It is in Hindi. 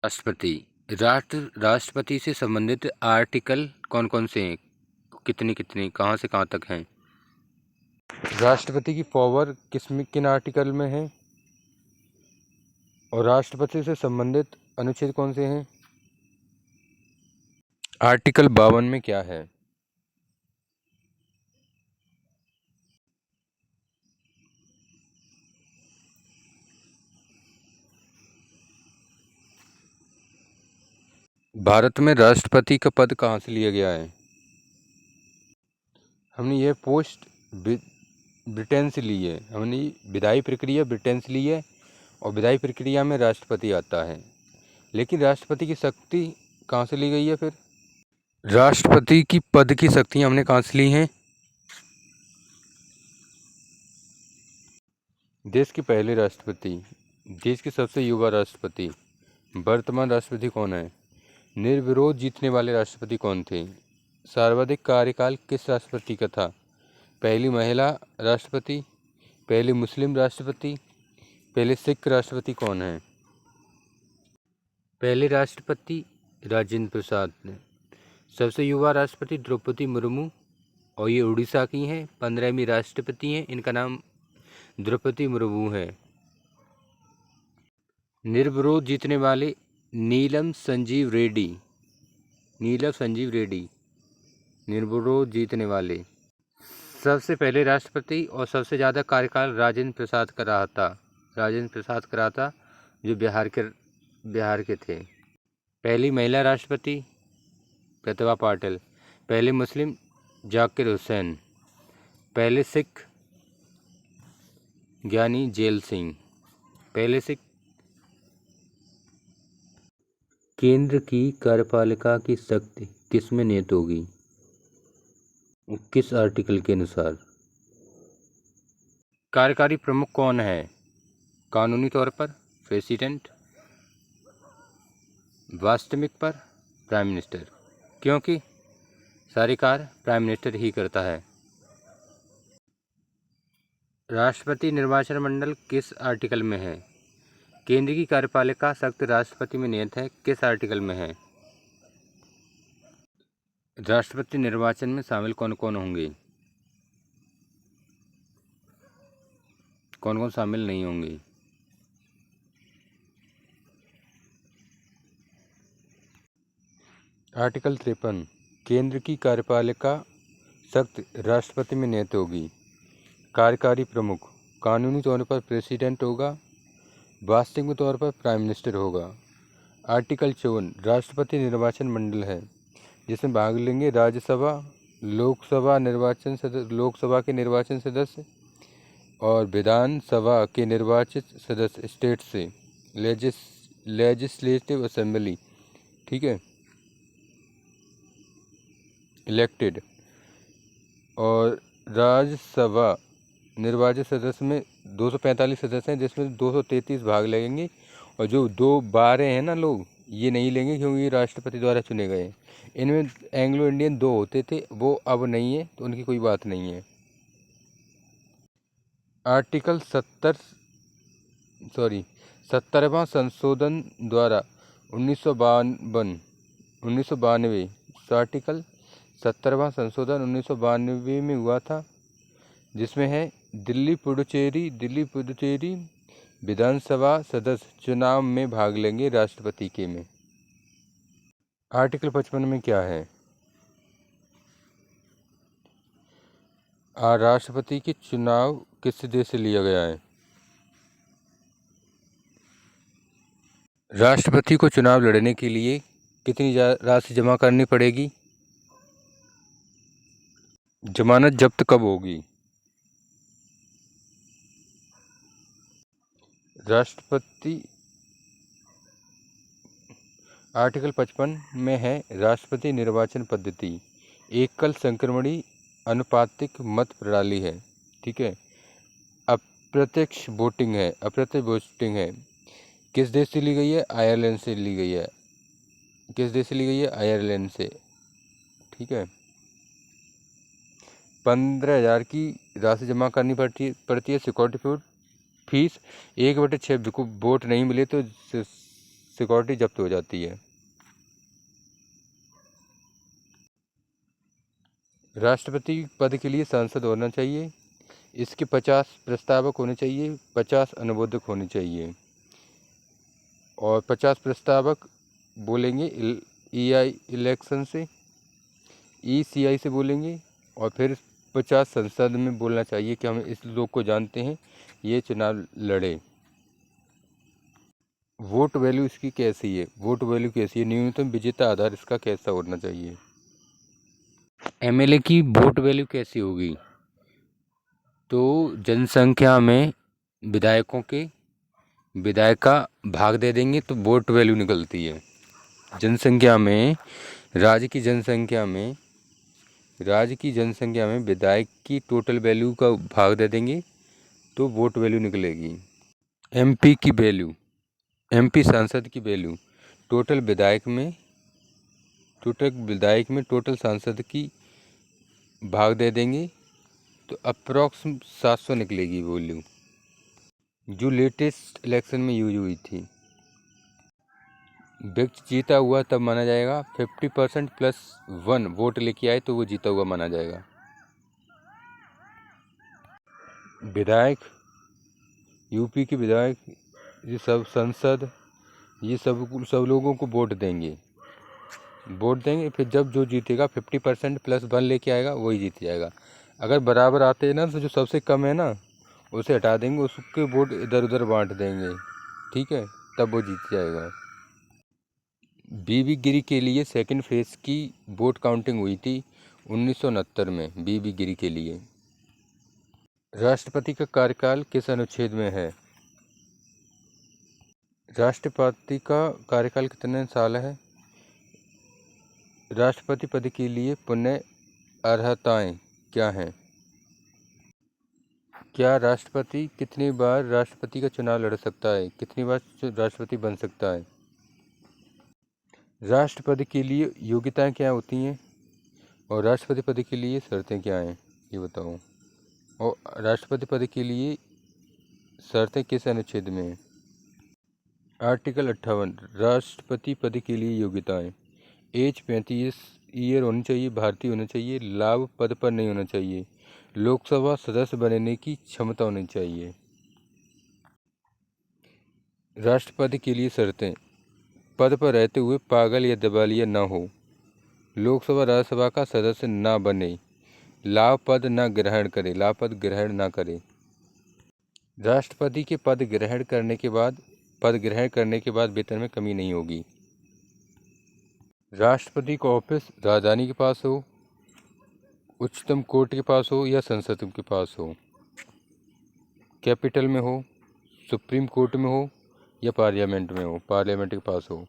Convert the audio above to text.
राष्ट्रपति राष्ट्रपति से संबंधित आर्टिकल कौन कौन से हैं, कितने कितने, कहाँ से कहाँ तक हैं? राष्ट्रपति की पावर किन आर्टिकल में है और राष्ट्रपति से संबंधित अनुच्छेद कौन से हैं? आर्टिकल 52 में क्या है? भारत में राष्ट्रपति का पद कहाँ से लिया गया है? हमने यह पोस्ट ब्रिटेन से ली है। हमने विधायी प्रक्रिया ब्रिटेन से ली है और विधायी प्रक्रिया में राष्ट्रपति आता है। लेकिन राष्ट्रपति की शक्ति कहाँ से ली गई है? फिर राष्ट्रपति की पद की शक्तियाँ हमने कहाँ से ली हैं? देश के पहले राष्ट्रपति, देश के सबसे युवा राष्ट्रपति, वर्तमान राष्ट्रपति कौन है? निर्विरोध जीतने वाले राष्ट्रपति कौन थे? सर्वाधिक कार्यकाल किस राष्ट्रपति का था? पहली महिला राष्ट्रपति, पहले मुस्लिम राष्ट्रपति, पहले सिख राष्ट्रपति कौन है? पहले राष्ट्रपति राजेंद्र प्रसाद ने। सबसे युवा राष्ट्रपति द्रौपदी मुर्मू और ये उड़ीसा की हैं। 15वीं राष्ट्रपति हैं, इनका नाम द्रौपदी मुर्मू है। निर्विरोध जीतने वाले नीलम संजीव रेड्डी, निर्विरोध जीतने वाले। सबसे पहले राष्ट्रपति और सबसे ज़्यादा कार्यकाल राजेंद्र प्रसाद का रहा था, जो बिहार के थे। पहली महिला राष्ट्रपति प्रतिभा पाटिल, पहले मुस्लिम जाकिर हुसैन, पहले सिख ज्ञानी जेल सिंह, पहले सिख। केंद्र की कार्यपालिका की शक्ति किस में निहित होगी? किस आर्टिकल के अनुसार? कार्यकारी प्रमुख कौन है? कानूनी तौर पर प्रेसिडेंट, वास्तविक पर प्राइम मिनिस्टर, क्योंकि सारे कार्य प्राइम मिनिस्टर ही करता है। राष्ट्रपति निर्वाचन मंडल किस आर्टिकल में है? केंद्र की कार्यपालिका शक्ति राष्ट्रपति में निहित है, किस आर्टिकल में है? राष्ट्रपति निर्वाचन में शामिल कौन कौन होंगे? कौन कौन शामिल नहीं होंगे? आर्टिकल 53, केंद्र की कार्यपालिका शक्ति राष्ट्रपति में निहित होगी। कार्यकारी प्रमुख कानूनी तौर पर प्रेसिडेंट होगा, वास्तविक तौर पर प्राइम मिनिस्टर होगा। आर्टिकल 54, राष्ट्रपति निर्वाचन मंडल है जिसमें भाग लेंगे राज्यसभा, लोकसभा के निर्वाचन सदस्य और विधानसभा के निर्वाचित सदस्य स्टेट से, लेजिस्लेटिव असेंबली, ठीक है, इलेक्टेड। और राज्यसभा निर्वाचित सदस्य में 245 सदस्य हैं, जिसमें 233 भाग लगेंगे और जो 212 हैं ना लोग, ये नहीं लेंगे क्योंकि ये राष्ट्रपति द्वारा चुने गए। इनमें एंग्लो इंडियन 2 होते थे, वो अब नहीं है, तो उनकी कोई बात नहीं है। आर्टिकल 70वां संशोधन द्वारा 1992 आर्टिकल 70वां संशोधन 1992 में हुआ था, जिसमें है दिल्ली पुडुचेरी विधानसभा सदस्य चुनाव में भाग लेंगे राष्ट्रपति के में। आर्टिकल 55 में क्या है? राष्ट्रपति के चुनाव किस देश से लिया गया है? राष्ट्रपति को चुनाव लड़ने के लिए कितनी राशि जमा करनी पड़ेगी? जमानत जब्त कब होगी? राष्ट्रपति आर्टिकल 55 में है राष्ट्रपति निर्वाचन पद्धति एकल संक्रमणी अनुपातिक मत प्रणाली है, ठीक है। अप्रत्यक्ष वोटिंग है। किस देश से ली गई है? आयरलैंड से ली गई है। आयरलैंड से, ठीक है। 15,000 की राशि जमा करनी पड़ती है सिक्योरिटी फीस। 1/6 वोट नहीं मिले तो सिक्योरिटी जब्त हो जाती है। राष्ट्रपति पद के लिए सांसद होना चाहिए। इसके 50 प्रस्तावक होने चाहिए, 50 अनुमोदक होने चाहिए और 50 प्रस्तावक बोलेंगे EI इलेक्शन से, ECI से बोलेंगे और फिर 50 संसद में बोलना चाहिए कि हम इस लोग को जानते हैं, ये चुनाव लड़े। वोट वैल्यू इसकी कैसी है? वोट वैल्यू कैसी है? न्यूनतम विजेता आधार इसका कैसा होना चाहिए? MLA की वोट वैल्यू कैसी होगी? तो जनसंख्या में विधायक का भाग दे देंगे तो वोट वैल्यू निकलती है। जनसंख्या में राज्य की जनसंख्या में विधायक की टोटल वैल्यू का भाग दे देंगे तो वोट वैल्यू निकलेगी। MP सांसद की वैल्यू टोटल विधायक में टोटल सांसद की भाग दे देंगे तो अप्रॉक्स 700 निकलेगी वैल्यू, जो लेटेस्ट इलेक्शन में यूज हुई थी। व्यक्ति जीता हुआ तब माना जाएगा 50% + 1 वोट लेके आए तो वो जीता हुआ माना जाएगा। विधायक, यूपी के विधायक, ये सब संसद, ये सब लोगों को वोट देंगे। फिर जब जो जीतेगा 50% + 1 लेके आएगा वही जीत जाएगा। अगर बराबर आते हैं ना तो जो सबसे कम है ना उसे हटा देंगे, उसके वोट इधर उधर बांट देंगे, ठीक है, तब वो जीत जाएगा। बीबी गिरी के लिए सेकंड फेज की वोट काउंटिंग हुई थी 1969 में, बीबी गिरी के लिए। राष्ट्रपति का कार्यकाल किस अनुच्छेद में है? राष्ट्रपति का कार्यकाल कितने साल है? राष्ट्रपति पद के लिए पुण्य अर्हताएं क्या हैं? क्या राष्ट्रपति कितनी बार राष्ट्रपति का चुनाव लड़ सकता है? कितनी बार राष्ट्रपति बन सकता है? राष्ट्रपति के लिए योग्यताएं क्या होती हैं और राष्ट्रपति पद के लिए शर्तें क्या हैं, ये बताओ। और राष्ट्रपति पद के लिए शर्तें किस अनुच्छेद में हैं? आर्टिकल 58। राष्ट्रपति पद के लिए योग्यताएं: एज 35 ईयर होनी चाहिए, भारतीय होना चाहिए, लाभ पद पर नहीं होना चाहिए, लोकसभा सदस्य बनने की क्षमता होनी चाहिए। राष्ट्रपति के लिए शर्तें: पद पर रहते हुए पागल या दिवालिया न हो, लोकसभा राज्यसभा का सदस्य न बने, लाभ पद ग्रहण न करे। राष्ट्रपति के पद ग्रहण करने के बाद वेतन में कमी नहीं होगी। राष्ट्रपति का ऑफिस राजधानी के पास हो, उच्चतम कोर्ट के पास हो या संसद के पास हो, कैपिटल में हो, सुप्रीम कोर्ट में हो या पार्लियामेंट के पास हो।